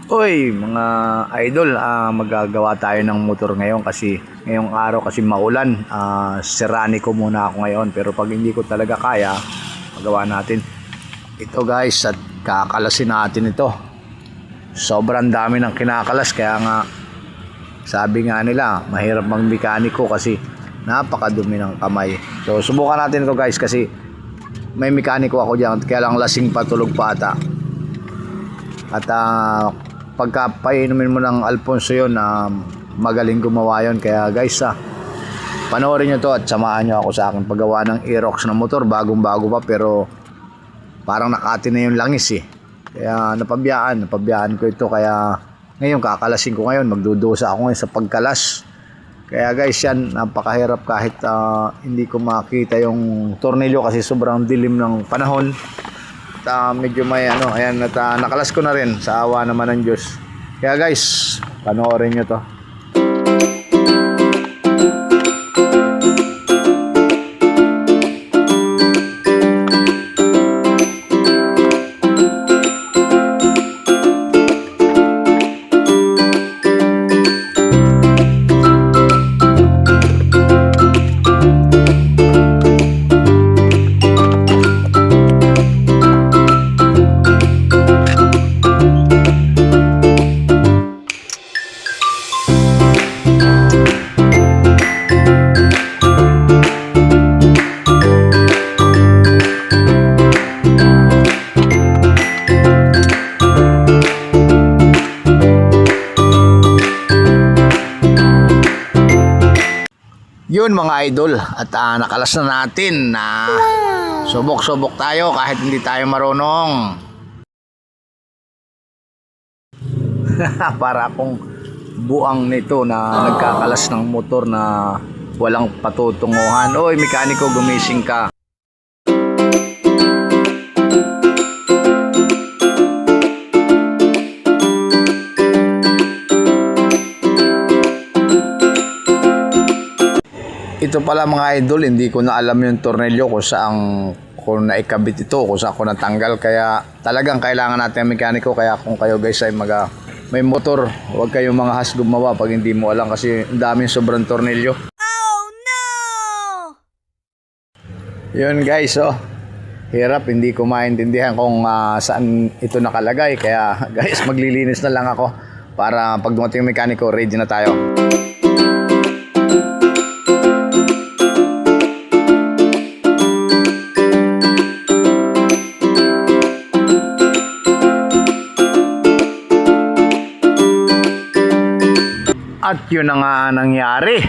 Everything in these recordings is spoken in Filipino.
Uy, mga idol, magagawa tayo ng motor ngayon kasi ngayong araw kasi maulan. Sirani ko muna ako ngayon, pero pag hindi ko talaga kaya, magawa natin. Ito guys, at kakalasin natin ito. Sobrang dami ng kinakalas, kaya nga sabi nga nila, mahirap magmekaniko kasi napakadumi ng kamay. So subukan natin ito guys kasi may mekaniko ako diyan, kaya lang lasing pa, tulog pa ata. At pagka painumin mo ng Alfonso yun, magaling gumawa yun. Kaya guys, panoorin nyo to at samahan nyo ako sa aking paggawa ng Aerox na motor. Bagong bago pa, pero parang nakati na yung langis eh. Kaya napabiyaan ko ito. Kaya ngayon kakalasin ko ngayon, magdudusa ako ngayon sa pagkalas. Kaya guys, yan, napakahirap kahit hindi ko makita yung tornilyo kasi sobrang dilim ng panahon. Medyo may ayan, at nakalas ko na rin sa awa naman ng Diyos. Kaya guys, panoorin nyo to. Yun mga idol, at nakalas na natin na subok-subok tayo kahit hindi tayo marunong. Para akong buang nito na nagkakalas ng motor na walang patutunguhan. Oy, mekaniko, gumising ka. Ito pala mga idol, hindi ko na alam yung tornilyo kung saan ko naikabit ito, kung saan ko natanggal. Kaya talagang kailangan natin ang mekaniko. Kaya kung kayo guys ay may motor, huwag kayong mga has gumawa pag hindi mo alam kasi ang daming sobrang tornilyo. Oh no! Yun guys, hirap, hindi ko maintindihan kung saan ito nakalagay. Kaya guys, maglilinis na lang ako para pag dumating yung mekaniko, ready na tayo. At yun na nga nangyari.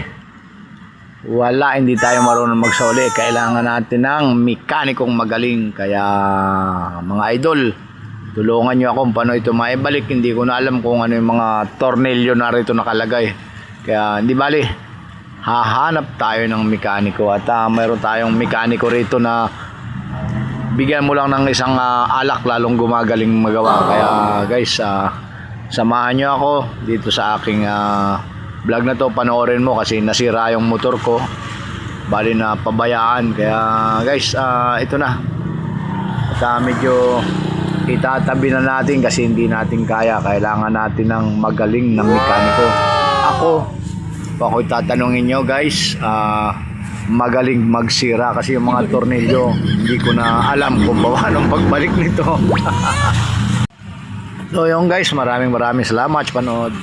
Wala, hindi tayo marunong magsoli. Kailangan natin ng mekanikong magaling. Kaya mga idol, tulungan nyo ako kung paano ito maibalik. Hindi ko na alam kung ano yung mga tornilyo na rito nakalagay. Kaya hindi bali, hahanap tayo ng mekaniko. At mayroon tayong mekaniko rito na bigyan mo lang ng isang alak, lalong gumagaling magawa. Kaya guys, samahan nyo ako dito sa aking vlog na to. Panoorin mo kasi nasira yung motor ko, bali na pabayaan. Kaya guys, ito na. At medyo itatabi na natin kasi hindi natin kaya. Kailangan natin ng magaling na mekaniko. Ako'y tatanungin nyo guys, magaling magsira kasi yung mga tornilyo hindi ko na alam kung paano pagbalik nito. So yung guys, maraming salamat sa panood.